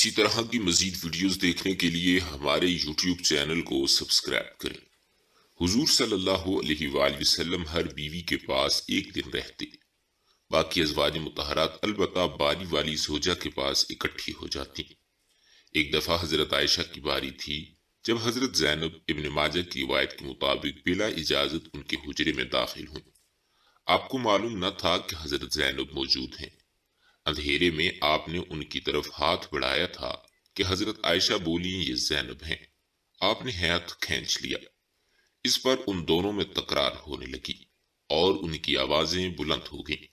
اسی طرح کی مزید ویڈیوز دیکھنے کے لیے ہمارے یوٹیوب چینل کو سبسکرائب کریں۔ حضور صلی اللہ علیہ وآلہ وسلم ہر بیوی کے پاس ایک دن رہتے، باقی ازواج مطہرات البتہ باری والی زوجہ کے پاس اکٹھی ہو جاتی۔ ایک دفعہ حضرت عائشہ کی باری تھی جب حضرت زینب ابن ماجہ کی روایت کے مطابق بلا اجازت ان کے حجرے میں داخل ہوئیں۔ آپ کو معلوم نہ تھا کہ حضرت زینب موجود ہیں۔ اندھیرے میں آپ نے ان کی طرف ہاتھ بڑھایا تھا کہ حضرت عائشہ بولی یہ زینب ہیں۔ آپ نے ہاتھ کھینچ لیا۔ اس پر ان دونوں میں تکرار ہونے لگی اور ان کی آوازیں بلند ہو گئیں۔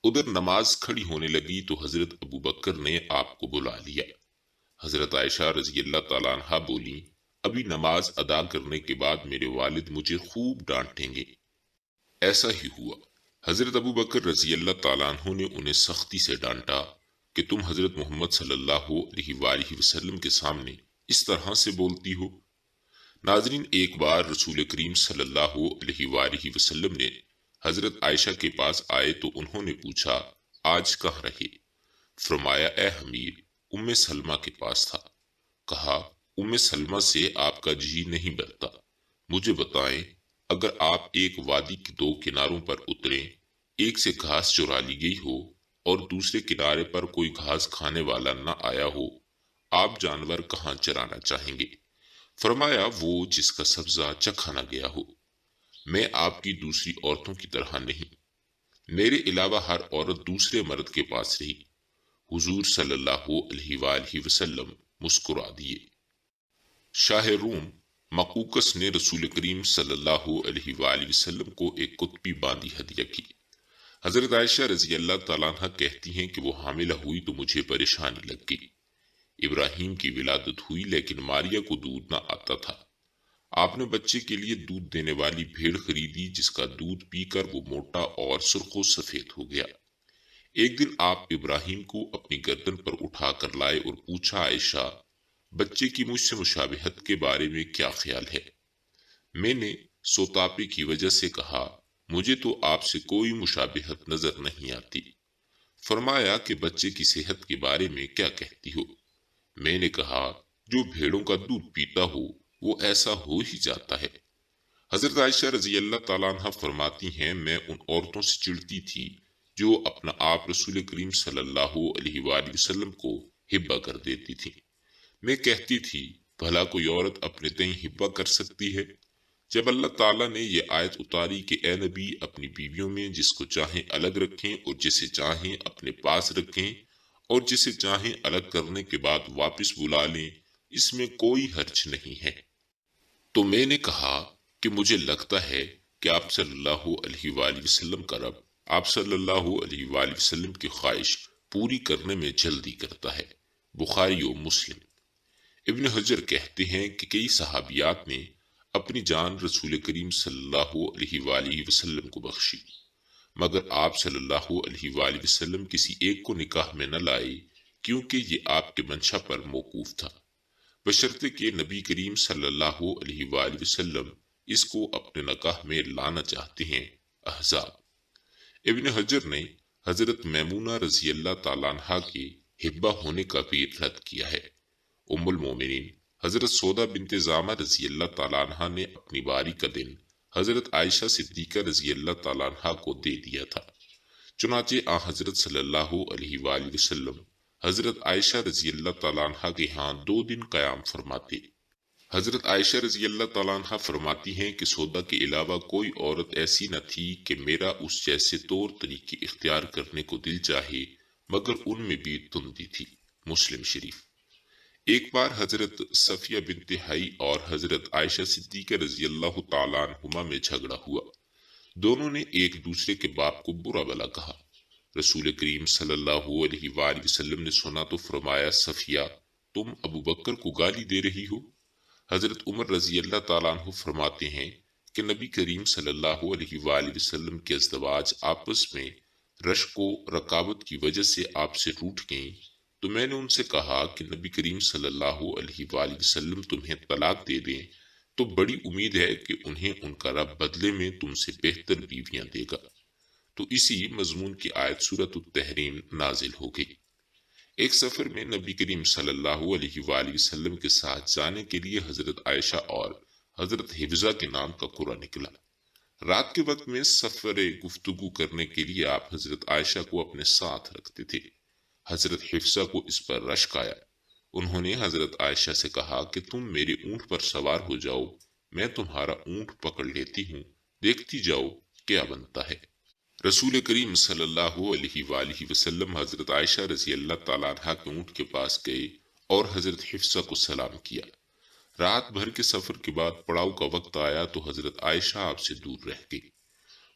ادھر نماز کھڑی ہونے لگی تو حضرت ابو بکر نے آپ کو بلا لیا۔ حضرت عائشہ رضی اللہ تعالیٰ عنہ بولی ابھی نماز ادا کرنے کے بعد میرے والد مجھے خوب ڈانٹیں گے۔ ایسا ہی ہوا۔ حضرت ابو بکر رضی اللہ تعالیٰ عنہ نے انہیں سختی سے ڈانٹا کہ تم حضرت محمد صلی اللہ علیہ وآلہ وسلم کے سامنے اس طرح سے بولتی ہو۔ ناظرین، ایک بار رسول کریم صلی اللہ علیہ وآلہ وسلم نے حضرت عائشہ کے پاس آئے تو انہوں نے پوچھا آج کہاں رہے؟ فرمایا اے حمیر ام سلمہ کے پاس تھا۔ کہا ام سلمہ سے آپ کا جی نہیں بھرتا، مجھے بتائیں اگر آپ ایک وادی کے دو کناروں پر اتریں، ایک سے گھاس چرا لی گئی ہو اور دوسرے کنارے پر کوئی گھاس کھانے والا نہ آیا ہو، آپ جانور کہاں چرانا چاہیں گے؟ فرمایا وہ جس کا سبزہ چکھا نہ گیا ہو۔ میں آپ کی دوسری عورتوں کی طرح نہیں، میرے علاوہ ہر عورت دوسرے مرد کے پاس رہی۔ حضور صلی اللہ علیہ وآلہ وسلم مسکرا دیے۔ شاہ روم مقوقس نے رسول کریم صلی اللہ علیہ وآلہ وسلم کو ایک قطبی باندی ہدیہ کی۔ حضرت عائشہ رضی اللہ تعالیٰ عنہ کہتی ہیں کہ وہ حاملہ ہوئی تو مجھے پریشانی لگ گئی۔ ابراہیم کی ولادت ہوئی لیکن ماریہ کو دودھ نہ آتا تھا۔ آپ نے بچے کے لیے دودھ دینے والی بھیڑ خریدی جس کا دودھ پی کر وہ موٹا اور سرخ و سفید ہو گیا۔ ایک دن آپ ابراہیم کو اپنی گردن پر اٹھا کر لائے اور پوچھا عائشہ بچے کی مجھ سے مشابہت کے بارے میں کیا خیال ہے؟ میں نے سوتاپے کی وجہ سے کہا مجھے تو آپ سے کوئی مشابہت نظر نہیں آتی۔ فرمایا کہ بچے کی صحت کے بارے میں کیا کہتی ہو؟ میں نے کہا جو بھیڑوں کا دودھ پیتا ہو وہ ایسا ہو ہی جاتا ہے۔ حضرت عائشہ رضی اللہ تعالیٰ عنہ فرماتی ہیں میں ان عورتوں سے چڑھتی تھی جو اپنا آپ رسول کریم صلی اللہ علیہ وآلہ وسلم کو ہبہ کر دیتی تھی۔ میں کہتی تھی بھلا کوئی عورت اپنے تئیں ہبہ کر سکتی ہے؟ جب اللہ تعالیٰ نے یہ آیت اتاری کہ اے نبی اپنی بیویوں میں جس کو چاہیں الگ رکھیں اور جسے چاہیں اپنے پاس رکھیں اور جسے چاہیں الگ کرنے کے بعد واپس بلا لیں، اس میں کوئی حرج نہیں ہے، تو میں نے کہا کہ مجھے لگتا ہے کہ آپ صلی اللہ علیہ وآلہ وسلم کا رب آپ صلی اللہ علیہ وآلہ وسلم کی خواہش پوری کرنے میں جلدی کرتا ہے۔ بخاری و مسلم۔ ابن حجر کہتے ہیں کہ کئی صحابیات نے اپنی جان رسول کریم صلی اللہ علیہ وآلہ وسلم کو بخشی، مگر آپ صلی اللہ علیہ وآلہ وسلم کسی ایک کو نکاح میں نہ لائے کیونکہ یہ آپ کے منشا پر موقوف تھا، بشرطے کہ نبی کریم صلی اللہ علیہ وآلہ وسلم اس کو اپنے نکاح میں لانا چاہتے ہیں۔ احزاب۔ ابن حجر نے حضرت میمونہ رضی اللہ تعالیٰ عنہ کے ہبہ ہونے کا بھی رد کیا ہے۔ ام المومنین حضرت سودا بنت زامہ رضی اللہ تعالیٰ عنہ نے اپنی باری کا دن حضرت عائشہ صدیقہ رضی اللہ تعالیٰ عنہ کو دے دیا تھا، چنانچہ حضرت صلی اللہ علیہ وآلہ وسلم حضرت عائشہ رضی اللہ تعالیٰ عنہ کے ہاں 2 دن قیام فرماتے۔ حضرت عائشہ رضی اللہ تعالیٰ عنہ فرماتی ہیں کہ سودا کے علاوہ کوئی عورت ایسی نہ تھی کہ میرا اس جیسے طور طریقے اختیار کرنے کو دل چاہے مگر ان میں بھی تندی تھی۔ مسلم شریف۔ ایک بار حضرت صفیہ بنت حی اور حضرت عائشہ صدیقہ رضی اللہ تعالیٰ عنہما میں جھگڑا ہوا۔ دونوں نے ایک دوسرے کے باپ کو برا بھلا کہا۔ رسول کریم صلی اللہ علیہ وآلہ وسلم نے سنا تو فرمایا صفیہ تم ابو بکر کو گالی دے رہی ہو؟ حضرت عمر رضی اللہ تعالیٰ عنہ فرماتے ہیں کہ نبی کریم صلی اللہ علیہ وآلہ وسلم کے ازدواج آپس میں رشک و رکاوٹ کی وجہ سے آپ سے روٹھ گئیں تو میں نے ان سے کہا کہ نبی کریم صلی اللہ علیہ وآلہ وسلم تمہیں طلاق دے دیں تو بڑی امید ہے کہ انہیں ان کا رب بدلے میں تم سے بہتر بیویاں دے گا، تو اسی مضمون کی آیت سورۃ التحریم نازل ہو گئی۔ ایک سفر میں نبی کریم صلی اللہ علیہ وآلہ وسلم کے ساتھ جانے کے لیے حضرت عائشہ اور حضرت حفصہ کے نام کا قرعہ نکلا۔ رات کے وقت میں سفر گفتگو کرنے کے لیے آپ حضرت عائشہ کو اپنے ساتھ رکھتے تھے۔ حضرت حفصہ کو اس پر رشک آیا۔ انہوں نے حضرت عائشہ سے کہا کہ تم میرے اونٹ پر سوار ہو جاؤ، میں تمہارا اونٹ پکڑ لیتی ہوں، دیکھتی جاؤ کیا بنتا ہے۔ رسول کریم صلی اللہ علیہ وآلہ وسلم حضرت عائشہ رضی اللہ تعالیٰ عنہ کے اونٹ کے پاس گئے اور حضرت حفصہ کو سلام کیا۔ رات بھر کے سفر کے بعد پڑاؤ کا وقت آیا تو حضرت عائشہ آپ سے دور رہ گئی۔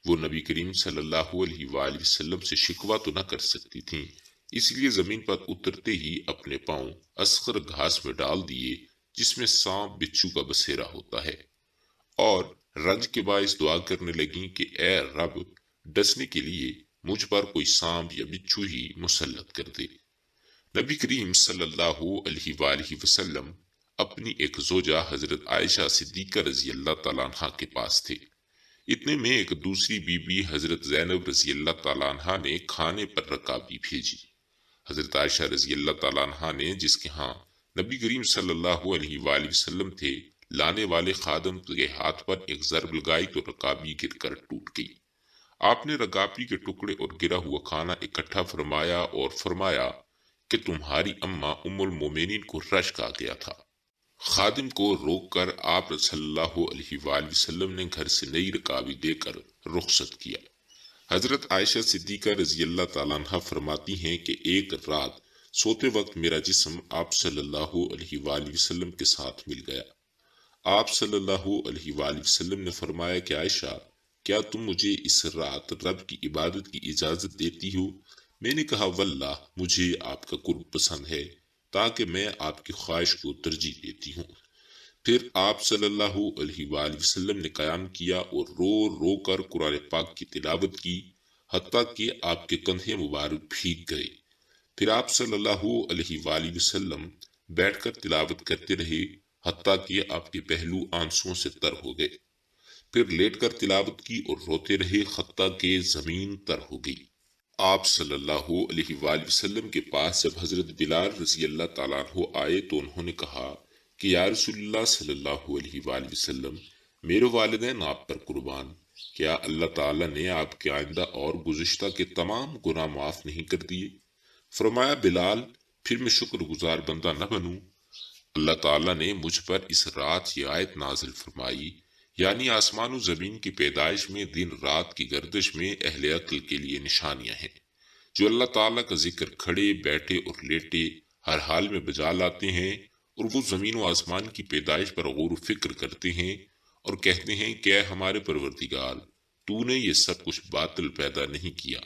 وہ نبی کریم صلی اللہ علیہ وآلہ وسلم سے شکوہ تو نہ کر سکتی تھیں، اس لیے زمین پر اترتے ہی اپنے پاؤں اصغر گھاس میں ڈال دیے جس میں سانپ بچھو کا بسیرا ہوتا ہے، اور رنج کے باعث دعا کرنے لگیں کہ اے رب، ڈسنے کے لیے مجھ پر کوئی سانپ یا بچھو ہی مسلط کر دے۔ نبی کریم صلی اللہ علیہ وآلہ وسلم اپنی ایک زوجہ حضرت عائشہ صدیقہ رضی اللہ تعالیٰ عنہ کے پاس تھے۔ اتنے میں ایک دوسری بی بی حضرت زینب رضی اللہ تعالیٰ عنہ نے کھانے پر رکابی بھیجی۔ حضرت عائشہ رضی اللہ تعالیٰ عنہ نے، جس کے ہاں نبی کریم صلی اللہ علیہ وآلہ وسلم تھے، لانے والے خادم کے ہاتھ پر ایک ضرب لگائی تو رکابی گر کر ٹوٹ گئی۔ آپ نے رکابی کے ٹکڑے اور گرا ہوا کھانا اکٹھا فرمایا اور فرمایا کہ تمہاری اماں ام المومنین کو رشک آ گیا تھا۔ خادم کو روک کر آپ صلی اللہ علیہ وآلہ وسلم نے گھر سے نئی رکابی دے کر رخصت کیا۔ حضرت عائشہ صدیقہ رضی اللہ تعالیٰ عنہ فرماتی ہیں کہ ایک رات سوتے وقت میرا جسم آپ صلی اللہ علیہ وآلہ وسلم کے ساتھ مل گیا۔ آپ صلی اللہ علیہ وآلہ وسلم نے فرمایا کہ عائشہ، کیا تم مجھے اس رات رب کی عبادت کی اجازت دیتی ہو؟ میں نے کہا واللہ مجھے آپ کا قرب پسند ہے، تاکہ میں آپ کی خواہش کو ترجیح دیتی ہوں۔ پھر آپ صلی اللہ علیہ وآلہ وسلم نے قیام کیا اور رو رو کر قرآن پاک کی تلاوت کی، حتیٰ کہ آپ کے کندھے مبارک بھیگ گئے۔ پھر آپ صلی اللہ علیہ وآلہ وسلم بیٹھ کر تلاوت کرتے رہے، حتیٰ کہ آپ کے پہلو آنسوؤں سے تر ہو گئے۔ پھر لیٹ کر تلاوت کی اور روتے رہے، حتیٰ کہ زمین تر ہو گئی۔ آپ صلی اللہ علیہ وآلہ وسلم کے پاس جب حضرت بلال رضی اللہ تعالیٰ عنہ آئے تو انہوں نے کہا کہ یا رسول اللہ صلی اللہ علیہ وآلہ وسلم، میرے والدین آپ پر قربان، کیا اللہ تعالیٰ نے آپ کے آئندہ اور گزشتہ کے تمام گناہ معاف نہیں کر دیے؟ فرمایا بلال، پھر میں شکر گزار بندہ نہ بنوں؟ اللہ تعالیٰ نے مجھ پر اس رات یہ آیت نازل فرمائی، یعنی آسمان و زمین کی پیدائش میں دن رات کی گردش میں اہل عقل کے لیے نشانیاں ہیں، جو اللہ تعالیٰ کا ذکر کھڑے بیٹھے اور لیٹے ہر حال میں بجا لاتے ہیں، اور وہ زمین و آسمان کی پیدائش پر غور و فکر کرتے ہیں اور کہتے ہیں کہ اے ہمارے پروردگار، تو نے یہ سب کچھ باطل پیدا نہیں کیا،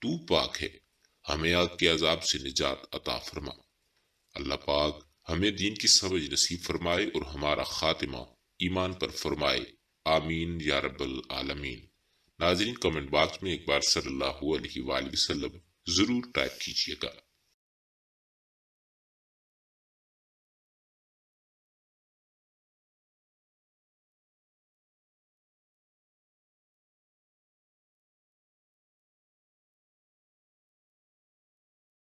تو پاک ہے، ہمیں آگ کے عذاب سے نجات عطا فرما۔ اللہ پاک ہمیں دین کی سمجھ نصیب فرمائے اور ہمارا خاتمہ ایمان پر فرمائے، آمین یا رب العالمین۔ ناظرین، کمنٹ باکس میں ایک بار صلی اللہ علیہ وآلہ وسلم ضرور ٹائپ کیجیے گا۔